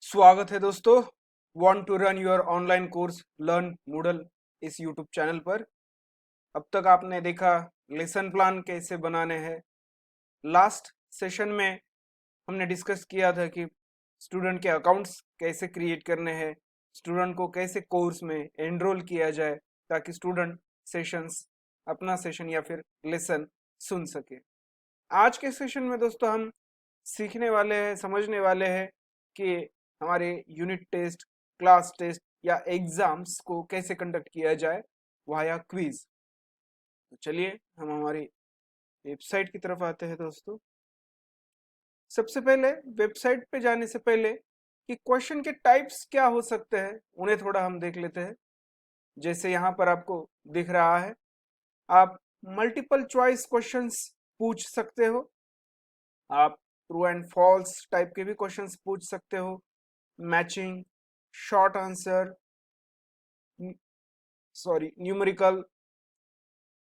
स्वागत है दोस्तों। Want to run your online course learn Moodle इस यूट्यूब चैनल पर। अब तक आपने देखा लेसन प्लान कैसे बनाने हैं। लास्ट सेशन में हमने डिस्कस किया था कि स्टूडेंट के अकाउंट्स कैसे क्रिएट करने हैं, स्टूडेंट को कैसे कोर्स में एनरोल किया जाए ताकि स्टूडेंट सेशंस अपना सेशन या फिर लेसन सुन सके। आज के सेशन में दोस्तों हम सीखने वाले हैं, समझने वाले हैं कि हमारे यूनिट टेस्ट, क्लास टेस्ट या एग्जाम्स को कैसे कंडक्ट किया जाए वाया क्विज। तो चलिए हम हमारी वेबसाइट की तरफ आते हैं दोस्तों। सबसे पहले वेबसाइट पे जाने से पहले कि क्वेश्चन के टाइप्स क्या हो सकते हैं उन्हें थोड़ा हम देख लेते हैं। जैसे यहाँ पर आपको दिख रहा है, आप मल्टीपल चॉइस क्वेश्चंस पूछ सकते हो, आप ट्रू एंड फॉल्स टाइप के भी क्वेश्चंस पूछ सकते हो, matching, short answer, sorry numerical,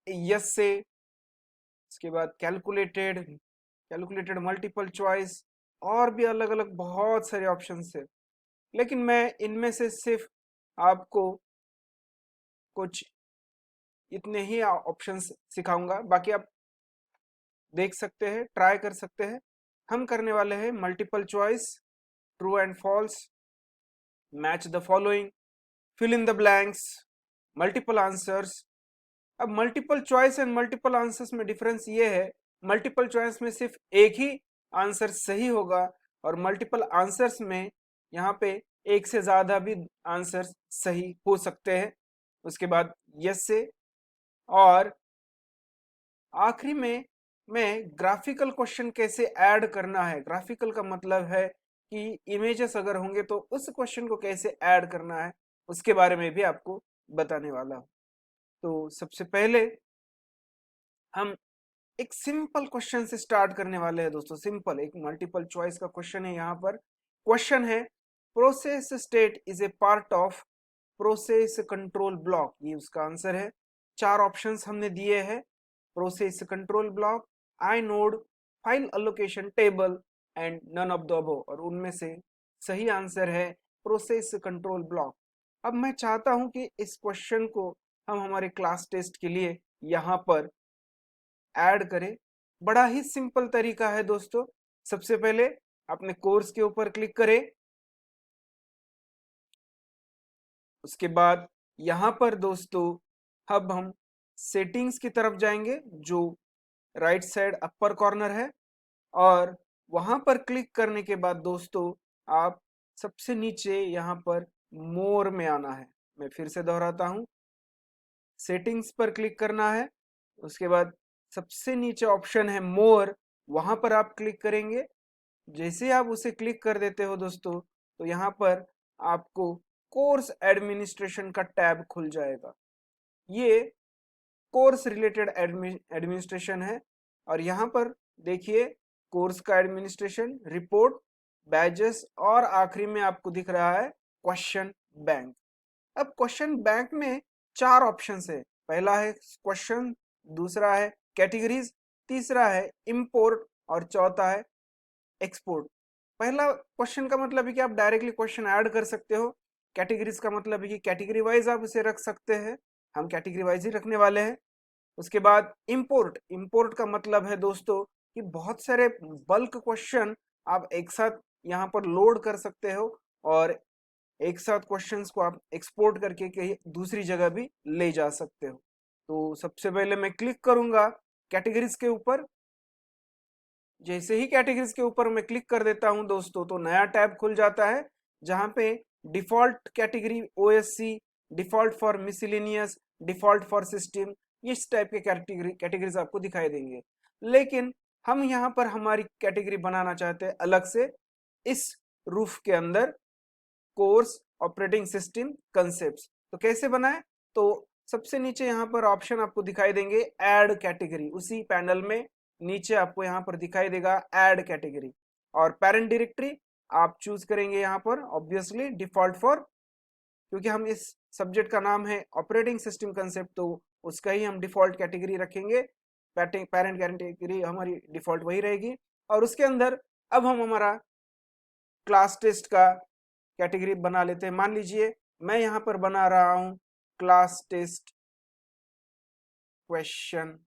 yes से, इसके बाद कैलकुलेटेड मल्टीपल चॉइस और भी अलग अलग बहुत सारे ऑप्शंस है। लेकिन मैं इनमें से सिर्फ आपको कुछ इतने ही ऑप्शंस सिखाऊंगा, बाकी आप देख सकते हैं, ट्राई कर सकते हैं। हम करने वाले हैं multiple choice, true and false, match the following, fill in the blanks, multiple answers. अब multiple choice and multiple answers में डिफरेंस ये है, मल्टीपल चॉइस में सिर्फ एक ही आंसर सही होगा और मल्टीपल आंसर्स में यहाँ पे एक से ज्यादा भी आंसर सही हो सकते हैं। उसके बाद यस से, और आखिरी में मैं ग्राफिकल क्वेश्चन कैसे ऐड करना है। ग्राफिकल का मतलब है कि इमेजेस अगर होंगे तो उस क्वेश्चन को कैसे ऐड करना है, उसके बारे में भी आपको बताने वाला हूँ। तो सबसे पहले हम एक सिंपल क्वेश्चन से स्टार्ट करने वाले हैं दोस्तों। सिंपल एक मल्टीपल चॉइस का क्वेश्चन है। यहाँ पर क्वेश्चन है, process state is a part of process control block. ये उसका आंसर है। चार ऑप्शंस हमने दिए हैं, process control block, inode, file allocation table and none of the above, और उनमें से सही आंसर है प्रोसेस कंट्रोल ब्लॉक। अब मैं चाहता हूं कि इस क्वेश्चन को हम हमारे क्लास टेस्ट के लिए यहाँ पर ऐड करें। बड़ा ही सिंपल तरीका है दोस्तों। सबसे पहले अपने कोर्स के ऊपर क्लिक करें, उसके बाद यहाँ पर दोस्तों अब हम सेटिंग्स की तरफ जाएंगे जो राइट साइड अपर कॉर्नर है, और वहां पर क्लिक करने के बाद दोस्तों आप सबसे नीचे यहाँ पर मोर में आना है। मैं फिर से दोहराता हूँ, सेटिंग्स पर क्लिक करना है, उसके बाद सबसे नीचे ऑप्शन है मोर, वहां पर आप क्लिक करेंगे। जैसे आप उसे क्लिक कर देते हो दोस्तों तो यहाँ पर आपको कोर्स एडमिनिस्ट्रेशन का टैब खुल जाएगा। ये कोर्स रिलेटेड एडमिनिस्ट्रेशन है, और यहाँ पर देखिए कोर्स का एडमिनिस्ट्रेशन, रिपोर्ट, बैजेस, और आखिरी में आपको दिख रहा है क्वेश्चन बैंक। अब क्वेश्चन बैंक में चार ऑप्शंस है। पहला है क्वेश्चन, दूसरा है कैटेगरीज, तीसरा है इंपोर्ट, और चौथा है एक्सपोर्ट। पहला क्वेश्चन का मतलब है कि आप डायरेक्टली क्वेश्चन ऐड कर सकते हो। कैटेगरीज का मतलब है कि कैटेगरी वाइज आप इसे रख सकते हैं, हम कैटेगरी वाइज ही रखने वाले हैं। उसके बाद इंपोर्ट, इंपोर्ट का मतलब है दोस्तों कि बहुत सारे बल्क क्वेश्चन आप एक साथ यहाँ पर लोड कर सकते हो, और एक साथ क्वेश्चंस को आप एक्सपोर्ट करके कहीं दूसरी जगह भी ले जा सकते हो। तो सबसे पहले मैं क्लिक करूंगा कैटेगरीज के ऊपर। जैसे ही कैटेगरीज के ऊपर मैं क्लिक कर देता हूं दोस्तों तो नया टैब खुल जाता है जहां पे default category OSC, default for miscellaneous, default for system, इस टाइप के कैटेगरीज आपको दिखाई देंगे। लेकिन हम यहाँ पर हमारी कैटेगरी बनाना चाहते हैं अलग से, इस रूफ के अंदर, कोर्स ऑपरेटिंग सिस्टम कंसेप्ट। तो कैसे बनाए, तो सबसे नीचे यहाँ पर ऑप्शन आपको दिखाई देंगे ऐड कैटेगरी, उसी पैनल में नीचे आपको यहाँ पर दिखाई देगा ऐड कैटेगरी, और पेरेंट डायरेक्टरी आप चूज करेंगे यहाँ पर ऑब्वियसली डिफॉल्ट फॉर, क्योंकि हम इस सब्जेक्ट का नाम है ऑपरेटिंग सिस्टम कंसेप्ट तो उसका ही हम डिफॉल्ट कैटेगरी रखेंगे। पेरेंट कैटेगरी हमारी डिफॉल्ट वही रहेगी। और उसके अंदर अब हम हमारा क्लास टेस्ट का कैटेगरी बना लेते हैं। मान लीजिए मैं यहाँ पर बना रहा हूँ क्लास टेस्ट क्वेश्चन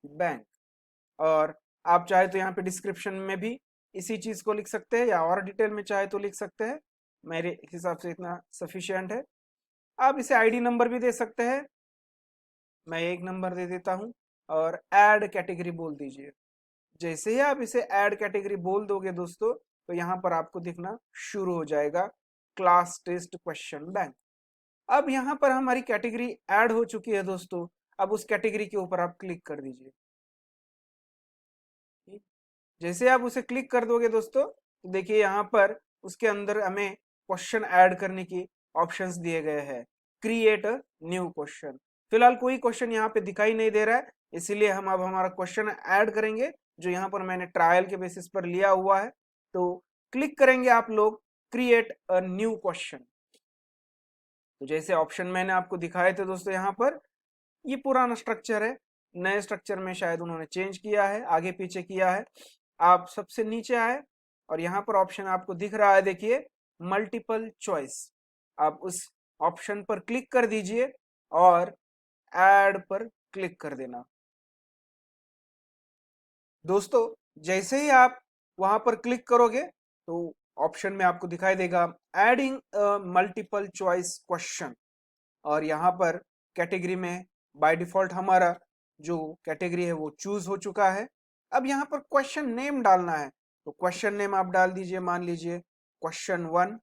बैंक, और आप चाहे तो यहाँ पे डिस्क्रिप्शन में भी इसी चीज को लिख सकते हैं या और डिटेल में चाहे तो लिख सकते हैं, मेरे हिसाब से इतना सफिशिएंट है। आप इसे आईडी नंबर भी दे सकते हैं, मैं एक नंबर दे देता हूँ, और ऐड कैटेगरी बोल दीजिए। जैसे ही आप इसे ऐड कैटेगरी बोल दोगे दोस्तों, तो यहाँ पर आपको दिखना शुरू हो जाएगा क्लास टेस्ट क्वेश्चन बैंक। अब यहाँ पर हमारी कैटेगरी ऐड हो चुकी है दोस्तों। अब उस कैटेगरी के ऊपर आप क्लिक कर दीजिए। जैसे आप उसे क्लिक कर दोगे दोस्तों, तो देखिए यहाँ पर उसके अंदर हमें क्वेश्चन ऐड करने की ऑप्शंस दिए गए हैं। क्रिएट अ न्यू क्वेश्चन, फिलहाल कोई क्वेश्चन यहाँ पे दिखाई नहीं दे रहा है, इसीलिए हम अब हमारा क्वेश्चन ऐड करेंगे जो यहाँ पर मैंने ट्रायल के बेसिस पर लिया हुआ है। तो क्लिक करेंगे आप लोग क्रिएट अ न्यू क्वेश्चन। तो जैसे ऑप्शन मैंने आपको दिखाए थे दोस्तों, यहाँ पर ये पुराना स्ट्रक्चर है, नए स्ट्रक्चर में शायद उन्होंने चेंज किया है, आगे पीछे किया है। आप सबसे नीचे आए और यहाँ पर ऑप्शन आपको दिख रहा है, देखिए मल्टीपल चॉइस, आप उस ऑप्शन पर क्लिक कर दीजिए और ऐड पर क्लिक कर देना। दोस्तों जैसे ही आप वहां पर क्लिक करोगे तो ऑप्शन में आपको दिखाई देगा एडिंग मल्टीपल चॉइस क्वेश्चन, और यहाँ पर कैटेगरी में बाय डिफॉल्ट हमारा जो कैटेगरी है वो चूज हो चुका है। अब यहाँ पर क्वेश्चन नेम डालना है, तो क्वेश्चन नेम आप डाल दीजिए, मान लीजिए क्वेश्चन 1।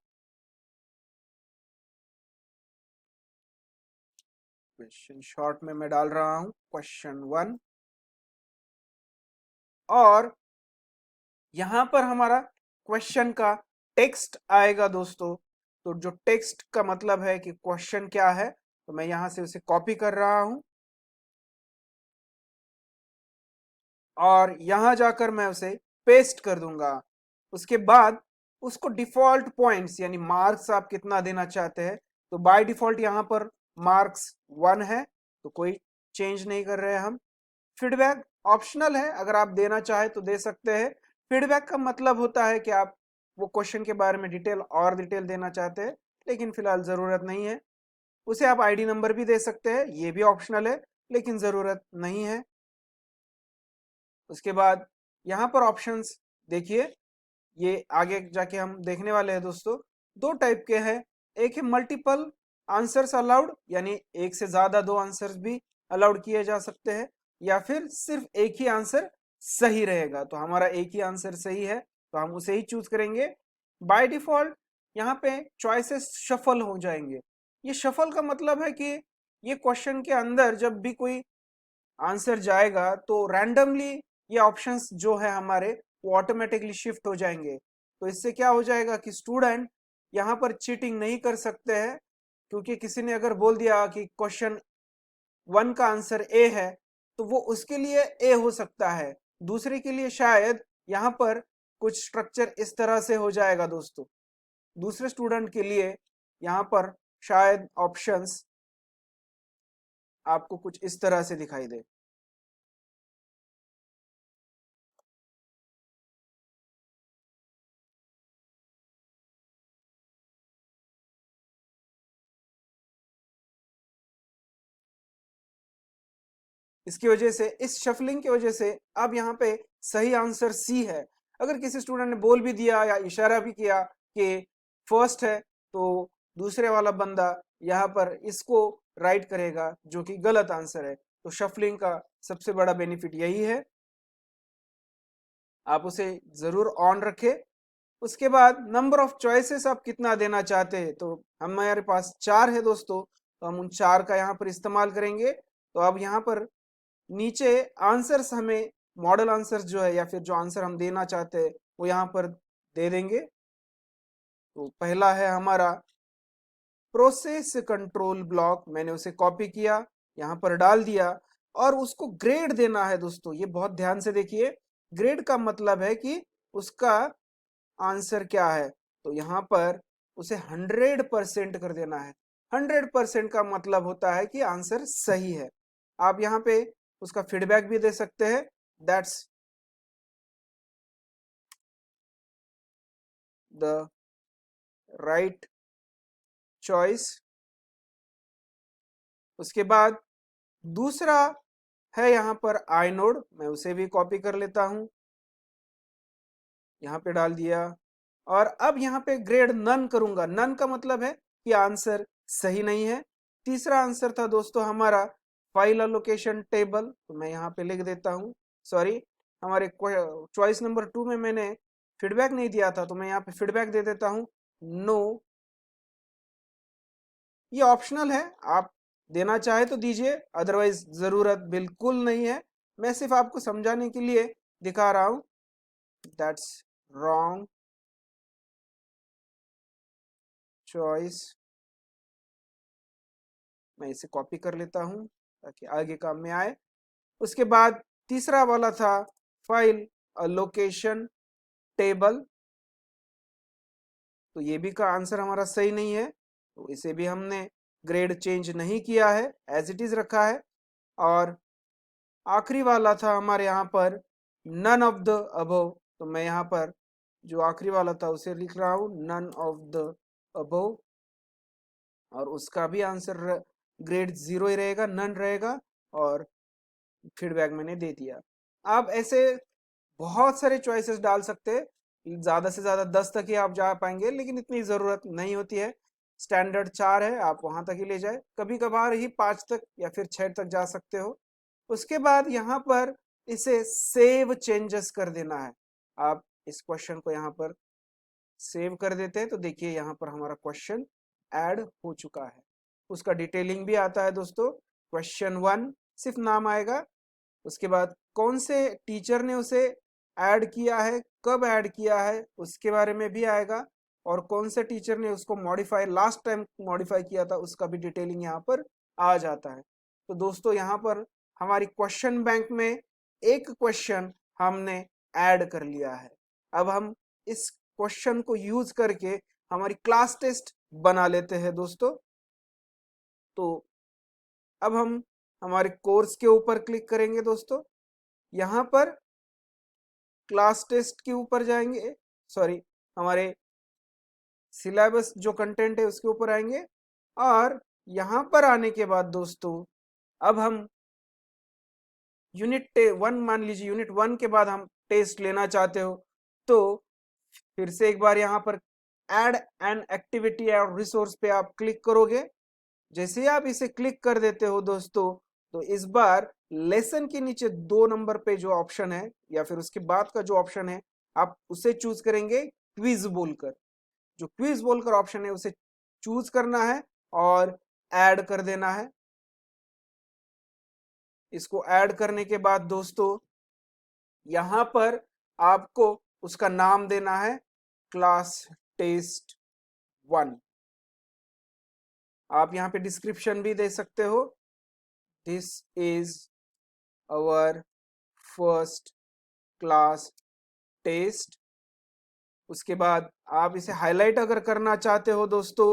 क्वेश्चन शॉर्ट में मैं डाल रहा हूं क्वेश्चन 1, और यहाँ पर हमारा क्वेश्चन का टेक्स्ट आएगा दोस्तों। तो जो टेक्स्ट का मतलब है कि क्वेश्चन क्या है, तो मैं यहाँ से उसे कॉपी कर रहा हूं और यहाँ जाकर मैं उसे पेस्ट कर दूंगा। उसके बाद उसको डिफॉल्ट पॉइंट्स यानी मार्क्स आप कितना देना चाहते हैं, तो बाय डिफॉल्ट यहाँ पर मार्क्स 1 है, तो कोई चेंज नहीं कर रहे हैं हम। फीडबैक ऑप्शनल है, अगर आप देना चाहे तो दे सकते हैं। फीडबैक का मतलब होता है कि आप वो क्वेश्चन के बारे में डिटेल और डिटेल देना चाहते हैं, लेकिन फिलहाल जरूरत नहीं है। उसे आप आईडी नंबर भी दे सकते हैं, ये भी ऑप्शनल है लेकिन जरूरत नहीं है। उसके बाद यहाँ पर ऑप्शंस देखिए, ये आगे जाके हम देखने वाले हैं दोस्तों। दो टाइप के हैं, एक है मल्टीपल आंसर्स अलाउड, यानी एक से ज्यादा दो आंसर्स भी अलाउड किए जा सकते हैं, या फिर सिर्फ एक ही आंसर सही रहेगा। तो हमारा एक ही आंसर सही है तो हम उसे ही चूज करेंगे। बाय डिफॉल्ट यहाँ पे चॉइसेस शफल हो जाएंगे। ये शफल का मतलब है कि ये क्वेश्चन के अंदर जब भी कोई आंसर जाएगा तो रैंडमली ये ऑप्शंस जो है हमारे वो ऑटोमेटिकली शिफ्ट हो जाएंगे। तो इससे क्या हो जाएगा कि स्टूडेंट यहाँ पर चीटिंग नहीं कर सकते हैं, क्योंकि किसी ने अगर बोल दिया कि क्वेश्चन 1 का आंसर ए है, तो वो उसके लिए ए हो सकता है, दूसरे के लिए शायद यहाँ पर कुछ स्ट्रक्चर इस तरह से हो जाएगा दोस्तों। दूसरे स्टूडेंट के लिए यहाँ पर शायद ऑप्शंस आपको कुछ इस तरह से दिखाई दे। इसकी वजह से, इस शफलिंग की वजह से अब यहाँ पे सही आंसर सी है। अगर किसी स्टूडेंट ने बोल भी दिया या इशारा भी किया कि फर्स्ट है, तो दूसरे वाला बंदा यहाँ पर इसको राइट करेगा जो कि गलत आंसर है। तो शफलिंग का सबसे बड़ा बेनिफिट यही है, आप उसे जरूर ऑन रखें। उसके बाद नंबर ऑफ चॉइसेस आप कितना देना चाहते हैं, तो हमारे पास 4 है दोस्तों, तो हम उन 4 का यहाँ पर इस्तेमाल करेंगे। तो अब यहाँ पर नीचे आंसर्स हमें मॉडल आंसर्स जो है या फिर जो आंसर हम देना चाहते हैं वो यहाँ पर दे देंगे। तो पहला है हमारा प्रोसेस कंट्रोल ब्लॉक, मैंने उसे कॉपी किया, यहाँ पर डाल दिया, और उसको ग्रेड देना है दोस्तों। ये बहुत ध्यान से देखिए, ग्रेड का मतलब है कि उसका आंसर क्या है। तो यहाँ पर उसे 100% कर देना है। 100% का मतलब होता है कि आंसर सही है। आप यहाँ पे उसका फीडबैक भी दे सकते हैं, दैट्स द राइट चॉइस। उसके बाद दूसरा है यहाँ पर आई नोड, मैं उसे भी कॉपी कर लेता हूं, यहाँ पे डाल दिया। और अब यहाँ पे ग्रेड नन करूंगा। नन का मतलब है कि आंसर सही नहीं है। तीसरा आंसर था दोस्तों हमारा फाइल एलोकेशन टेबल, तो मैं यहाँ पे लिख देता हूँ, सॉरी हमारे चॉइस नंबर 2 में मैंने फीडबैक नहीं दिया था, तो मैं यहाँ पे फीडबैक दे देता हूँ नो। ये ऑप्शनल है, आप देना चाहे तो दीजिए, अदरवाइज जरूरत बिल्कुल नहीं है। मैं सिर्फ आपको समझाने के लिए दिखा रहा हूं। That's wrong choice. मैं इसे कॉपी कर लेता हूं ताकि आगे काम में आए। उसके बाद तीसरा वाला था फाइल लोकेशन टेबल, तो ये भी का आंसर हमारा सही नहीं है, तो इसे भी हमने ग्रेड चेंज नहीं किया है, एज इट इज रखा है। और आखिरी वाला था हमारे यहाँ पर नन ऑफ द अबव, तो मैं यहाँ पर जो आखिरी वाला था उसे लिख रहा हूँ नन ऑफ द अबव, और उसका भी आंसर ग्रेड 0 ही रहेगा, नन रहेगा। और फीडबैक मैंने दे दिया। आप ऐसे बहुत सारे चॉइसेस डाल सकते हैं, ज्यादा से ज्यादा 10 तक ही आप जा पाएंगे, लेकिन इतनी जरूरत नहीं होती है। स्टैंडर्ड 4 है, आप वहां तक ही ले जाए, कभी कभार ही 5 तक या फिर 6 तक जा सकते हो। उसके बाद यहाँ पर इसे सेव चेंजेस कर देना है। आप इस क्वेश्चन को यहाँ पर सेव कर देते हैं, तो देखिए यहाँ पर हमारा क्वेश्चन ऐड हो चुका है। उसका डिटेलिंग भी आता है दोस्तों। क्वेश्चन 1 सिर्फ नाम आएगा, उसके बाद कौन से टीचर ने उसे ऐड किया है, कब ऐड किया है उसके बारे में भी आएगा, और कौन से टीचर ने उसको मॉडिफाई लास्ट टाइम मॉडिफाई किया था उसका भी डिटेलिंग यहाँ पर आ जाता है। तो दोस्तों यहाँ पर हमारी क्वेश्चन बैंक में एक क्वेश्चन हमने ऐड कर लिया है। अब हम इस क्वेश्चन को यूज करके हमारी क्लास टेस्ट बना लेते हैं दोस्तों। तो अब हम हमारे कोर्स के ऊपर क्लिक करेंगे दोस्तों, यहाँ पर क्लास टेस्ट के ऊपर जाएंगे, सॉरी हमारे सिलेबस जो कंटेंट है उसके ऊपर आएंगे। और यहाँ पर आने के बाद दोस्तों अब हम यूनिट 1, मान लीजिए यूनिट 1 के बाद हम टेस्ट लेना चाहते हो, तो फिर से एक बार यहाँ पर ऐड एन एक्टिविटी और रिसोर्स पे आप क्लिक करोगे। जैसे ही आप इसे क्लिक कर देते हो दोस्तों, तो इस बार लेसन के नीचे 2 नंबर पे जो ऑप्शन है या फिर उसके बाद का जो ऑप्शन है, आप उसे चूज करेंगे क्विज बोलकर। जो क्विज बोलकर ऑप्शन है उसे चूज करना है और ऐड कर देना है। इसको ऐड करने के बाद दोस्तों यहां पर आपको उसका नाम देना है क्लास टेस्ट 1। आप यहाँ पे डिस्क्रिप्शन भी दे सकते हो, this is our first class test. उसके बाद आप इसे हाईलाइट अगर करना चाहते हो दोस्तों,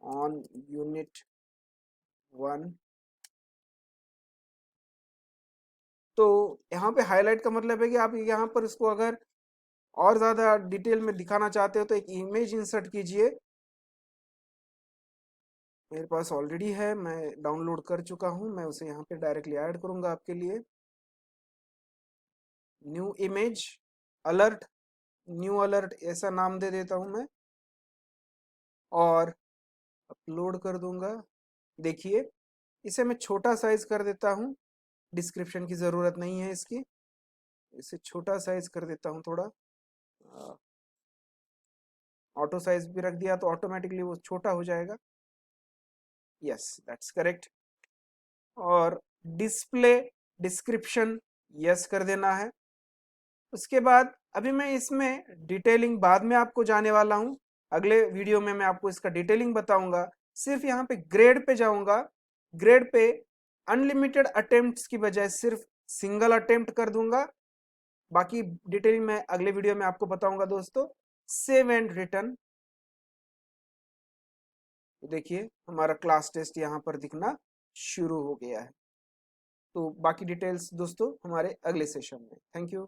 ऑन यूनिट 1, तो यहाँ पे हाईलाइट का मतलब है कि आप यहाँ पर इसको अगर और ज्यादा डिटेल में दिखाना चाहते हो तो एक इमेज इंसर्ट कीजिए। मेरे पास ऑलरेडी है, मैं डाउनलोड कर चुका हूँ, मैं उसे यहाँ पे डायरेक्टली ऐड करूंगा आपके लिए। New image alert, new alert ऐसा नाम दे देता हूं मैं, और अपलोड कर दूंगा। देखिए इसे मैं छोटा साइज कर देता हूँ, डिस्क्रिप्शन की ज़रूरत नहीं है इसकी, इसे छोटा साइज कर देता हूँ थोड़ा। ऑटो साइज भी रख दिया तो ऑटोमेटिकली वो छोटा हो जाएगा। Yes that's correct. और डिस्प्ले डिस्क्रिप्शन यस कर देना है। उसके बाद अभी मैं इसमें डिटेलिंग बाद में आपको जाने वाला हूँ, अगले वीडियो में मैं आपको इसका डिटेलिंग बताऊंगा। सिर्फ यहाँ पे ग्रेड पे जाऊंगा, ग्रेड पे अनलिमिटेड अटेम्प्ट्स की बजाय सिर्फ सिंगल अटेम्प्ट कर दूंगा। बाकी डिटेलिंग मैं अगले वीडियो में आपको बताऊंगा दोस्तों। सेव एंड रिटर्न, देखिए हमारा क्लास टेस्ट यहाँ पर दिखना शुरू हो गया है। तो बाकी डिटेल्स दोस्तों हमारे अगले सेशन में। Thank you.